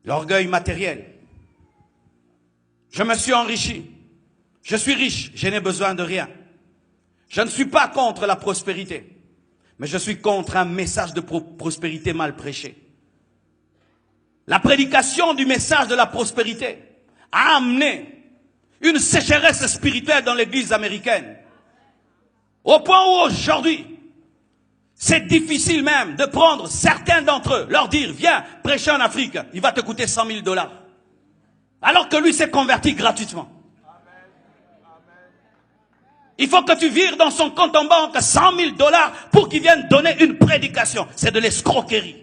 L'orgueil matériel. Je me suis enrichi. Je suis riche, je n'ai besoin de rien. Je ne suis pas contre la prospérité, mais je suis contre un message de prospérité mal prêché. La prédication du message de la prospérité a amené une sécheresse spirituelle dans l'église américaine. Au point où aujourd'hui, c'est difficile même de prendre certains d'entre eux, leur dire, viens prêcher en Afrique, il va te coûter 100 000 $. Alors que lui s'est converti gratuitement. Il faut que tu vires dans son compte en banque 100 000 $ pour qu'il vienne donner une prédication. C'est de l'escroquerie.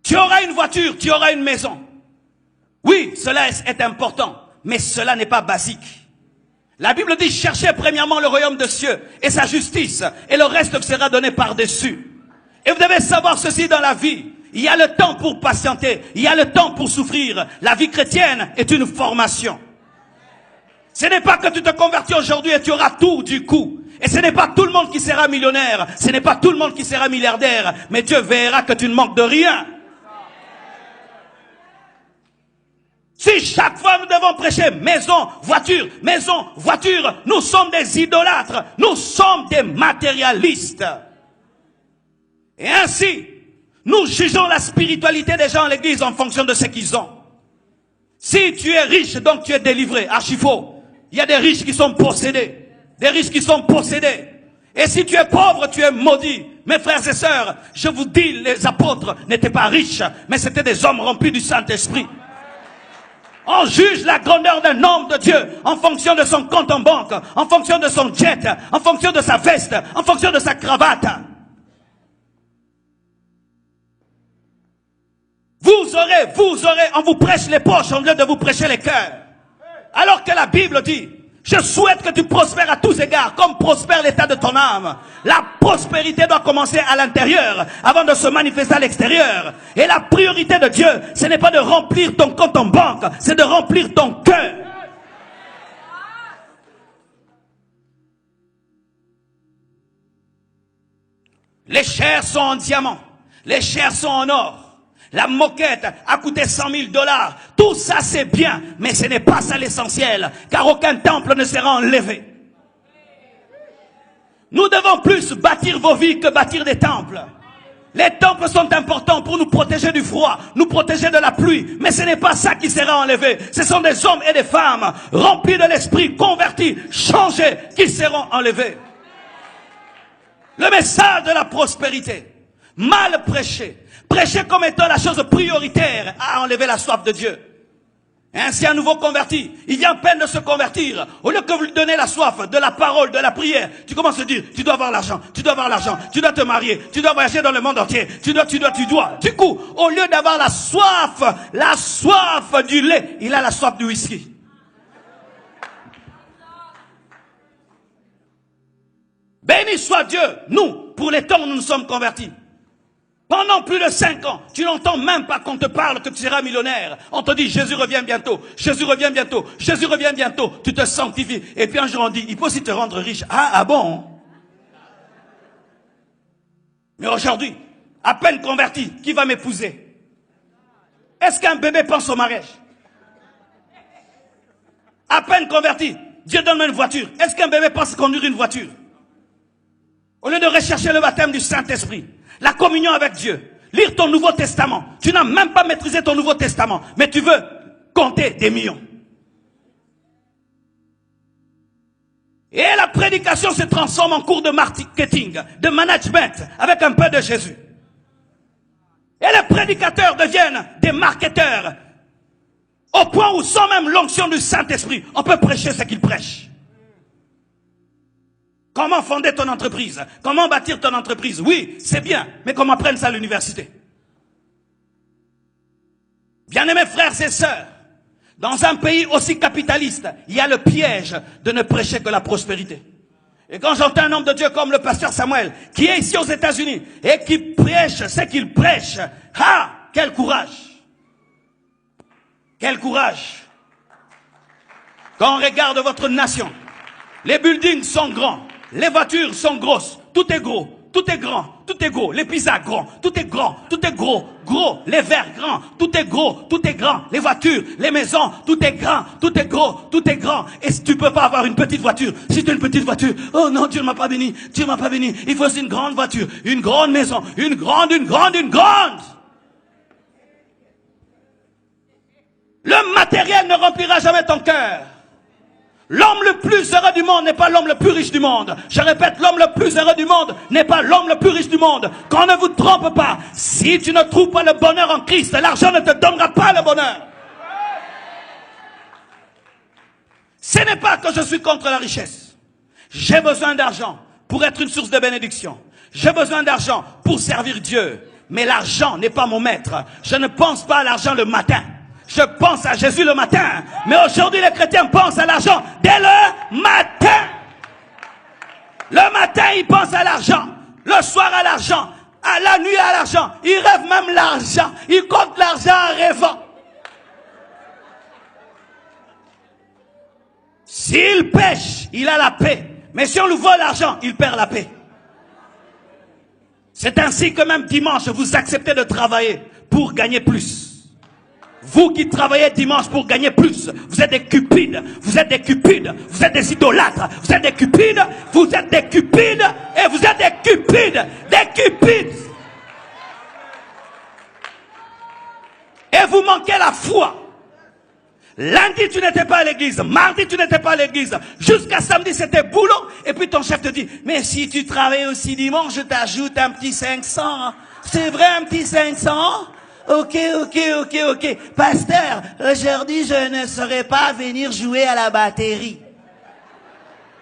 Tu auras une voiture, tu auras une maison. Oui, cela est important, mais cela n'est pas basique. La Bible dit, cherchez premièrement le royaume des cieux et sa justice, et le reste vous sera donné par-dessus. Et vous devez savoir ceci dans la vie. Il y a le temps pour patienter, il y a le temps pour souffrir. La vie chrétienne est une formation. Ce n'est pas que tu te convertis aujourd'hui et tu auras tout du coup. Et ce n'est pas tout le monde qui sera millionnaire, ce n'est pas tout le monde qui sera milliardaire, mais Dieu verra que tu ne manques de rien. Si chaque fois nous devons prêcher maison, voiture, nous sommes des idolâtres, nous sommes des matérialistes. Et ainsi, nous jugeons la spiritualité des gens à l'église en fonction de ce qu'ils ont. Si tu es riche, donc tu es délivré, archi faux. Il y a des riches qui sont possédés, des riches qui sont possédés. Et si tu es pauvre, tu es maudit. Mes frères et sœurs, je vous dis, les apôtres n'étaient pas riches, mais c'était des hommes remplis du Saint-Esprit. On juge la grandeur d'un homme de Dieu en fonction de son compte en banque, en fonction de son jet, en fonction de sa veste, en fonction de sa cravate. Vous aurez, on vous prêche les poches au lieu de vous prêcher les cœurs. Alors que la Bible dit, je souhaite que tu prospères à tous égards, comme prospère l'état de ton âme. La prospérité doit commencer à l'intérieur, avant de se manifester à l'extérieur. Et la priorité de Dieu, ce n'est pas de remplir ton compte en banque, c'est de remplir ton cœur. Les chairs sont en diamant, les chairs sont en or. La moquette a coûté 100 000 $. Tout ça c'est bien, mais ce n'est pas ça l'essentiel, car aucun temple ne sera enlevé. Nous devons plus bâtir vos vies que bâtir des temples. Les temples sont importants pour nous protéger du froid, nous protéger de la pluie, mais ce n'est pas ça qui sera enlevé. Ce sont des hommes et des femmes remplis de l'esprit, convertis, changés, qui seront enlevés. Le message de la prospérité, mal prêché, prêché comme étant la chose prioritaire à enlever la soif de Dieu. Et ainsi un nouveau converti, il vient à peine de se convertir. Au lieu que vous lui donnez la soif de la parole, de la prière, tu commences à dire, tu dois avoir l'argent, tu dois avoir l'argent, tu dois te marier, tu dois voyager dans le monde entier, tu dois. Du coup, au lieu d'avoir la soif du lait, il a la soif du whisky. Béni soit Dieu, nous, pour les temps où nous nous sommes convertis. Pendant plus de 5 ans, tu n'entends même pas qu'on te parle que tu seras millionnaire. On te dit, Jésus revient bientôt, Jésus revient bientôt, Jésus revient bientôt. Tu te sanctifies. Et puis un jour on dit, il peut aussi te rendre riche. Ah bon? Mais aujourd'hui, à peine converti, qui va m'épouser? Est-ce qu'un bébé pense au mariage? À peine converti, Dieu donne-moi une voiture. Est-ce qu'un bébé pense conduire une voiture? Au lieu de rechercher le baptême du Saint-Esprit, la communion avec Dieu, lire ton Nouveau Testament. Tu n'as même pas maîtrisé ton Nouveau Testament, mais tu veux compter des millions. Et la prédication se transforme en cours de marketing, de management, avec un peu de Jésus. Et les prédicateurs deviennent des marketeurs, au point où, sans même l'onction du Saint-Esprit, on peut prêcher ce qu'ils prêchent. Comment fonder ton entreprise? Comment bâtir ton entreprise? Oui, c'est bien, mais comment apprendre ça à l'université? Bien-aimés frères et sœurs, dans un pays aussi capitaliste, il y a le piège de ne prêcher que la prospérité. Et quand j'entends un homme de Dieu comme le pasteur Samuel, qui est ici aux États-Unis, et qui prêche ce qu'il prêche, ah, quel courage! Quel courage! Quand on regarde votre nation, les buildings sont grands, les voitures sont grosses, tout est gros, tout est grand, tout est gros. Les pizzas grands, tout est grand, tout est gros, gros. Les verres grands, tout est gros, tout est grand. Les voitures, les maisons, tout est grand, tout est gros, tout est grand. Et si tu peux pas avoir une petite voiture, si tu as une petite voiture, oh non, Dieu ne m'a pas béni, Dieu m'a pas béni. Il faut aussi une grande voiture, une grande maison, une grande. Le matériel ne remplira jamais ton cœur. L'homme le plus heureux du monde n'est pas l'homme le plus riche du monde. Je répète, l'homme le plus heureux du monde n'est pas l'homme le plus riche du monde. Qu'on ne vous trompe pas. Si tu ne trouves pas le bonheur en Christ, l'argent ne te donnera pas le bonheur. Ce n'est pas que je suis contre la richesse. J'ai besoin d'argent pour être une source de bénédiction. J'ai besoin d'argent pour servir Dieu. Mais l'argent n'est pas mon maître. Je ne pense pas à l'argent le matin. Je pense à Jésus le matin. Mais aujourd'hui, les chrétiens pensent à l'argent dès le matin. Le matin, ils pensent à l'argent. Le soir, à l'argent. À la nuit, à l'argent. Ils rêvent même l'argent. Ils comptent l'argent en rêvant. S'il pêche, il a la paix. Mais si on lui vole l'argent, il perd la paix. C'est ainsi que même dimanche, vous acceptez de travailler pour gagner plus. Vous qui travaillez dimanche pour gagner plus, vous êtes des cupides, vous êtes des cupides, vous êtes des idolâtres, vous êtes des cupides, vous êtes des cupides, et vous êtes des cupides, des cupides. Et vous manquez la foi. Lundi, tu n'étais pas à l'église. Mardi, tu n'étais pas à l'église. Jusqu'à samedi, c'était boulot. Et puis ton chef te dit, mais si tu travailles aussi dimanche, je t'ajoute un petit 500. C'est vrai, un petit 500? Ok. Pasteur, aujourd'hui, je ne saurais pas venir jouer à la batterie.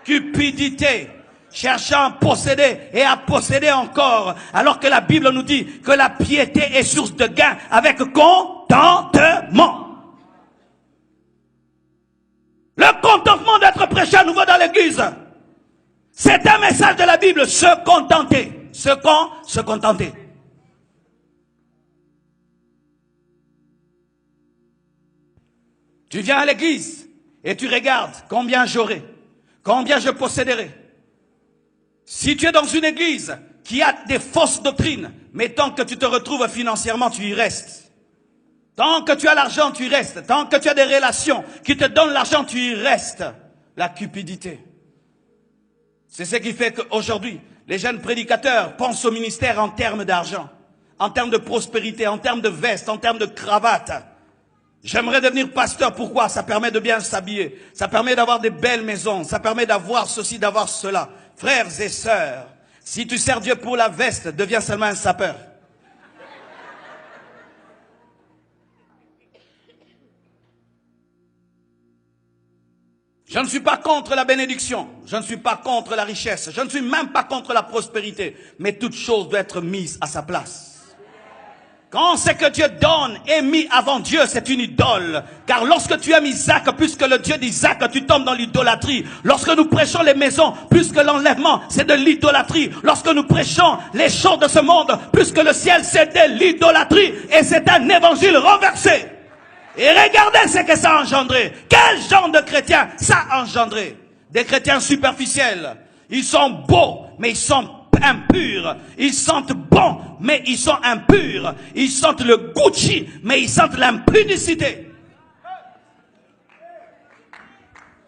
Cupidité. Cherchant à posséder et à posséder encore. Alors que la Bible nous dit que la piété est source de gain avec contentement. Le contentement d'être prêché à nouveau dans l'église. C'est un message de la Bible. Se contenter. Se contenter. Tu viens à l'église et tu regardes combien j'aurai, combien je posséderai. Si tu es dans une église qui a des fausses doctrines, mais tant que tu te retrouves financièrement, tu y restes. Tant que tu as l'argent, tu y restes. Tant que tu as des relations qui te donnent l'argent, tu y restes. La cupidité. C'est ce qui fait qu'aujourd'hui, les jeunes prédicateurs pensent au ministère en termes d'argent, en termes de prospérité, en termes de veste, en termes de cravate. J'aimerais devenir pasteur. Pourquoi? Ça permet de bien s'habiller. Ça permet d'avoir des belles maisons. Ça permet d'avoir ceci, d'avoir cela. Frères et sœurs, si tu sers Dieu pour la veste, deviens seulement un sapeur. Je ne suis pas contre la bénédiction, je ne suis pas contre la richesse, je ne suis même pas contre la prospérité, mais toute chose doit être mise à sa place. Quand ce que Dieu donne est mis avant Dieu, c'est une idole. Car lorsque tu aimes Isaac, plus que le Dieu d'Isaac, tu tombes dans l'idolâtrie. Lorsque nous prêchons les maisons, plus que l'enlèvement, c'est de l'idolâtrie. Lorsque nous prêchons les choses de ce monde, plus que le ciel, c'est de l'idolâtrie. Et c'est un évangile renversé. Et regardez ce que ça a engendré. Quel genre de chrétiens ça a engendré? Des chrétiens superficiels. Ils sont beaux, mais ils sont impurs. Ils sentent bon, mais ils sont impurs. Ils sentent le Gucci, mais ils sentent l'impudicité.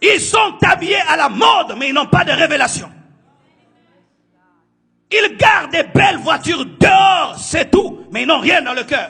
Ils sont habillés à la mode, mais ils n'ont pas de révélation. Ils gardent des belles voitures dehors, c'est tout, mais ils n'ont rien dans le cœur.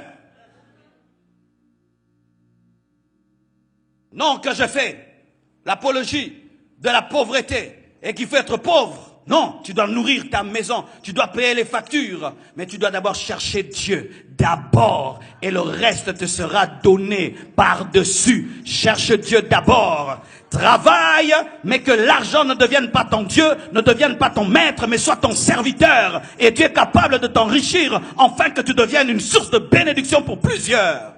Non que je fais l'apologie de la pauvreté et qu'il faut être pauvre. Non, tu dois nourrir ta maison, tu dois payer les factures, mais tu dois d'abord chercher Dieu, d'abord, et le reste te sera donné par-dessus. Cherche Dieu d'abord. Travaille, mais que l'argent ne devienne pas ton Dieu, ne devienne pas ton maître, mais soit ton serviteur. Et tu es capable de t'enrichir, afin que tu deviennes une source de bénédiction pour plusieurs.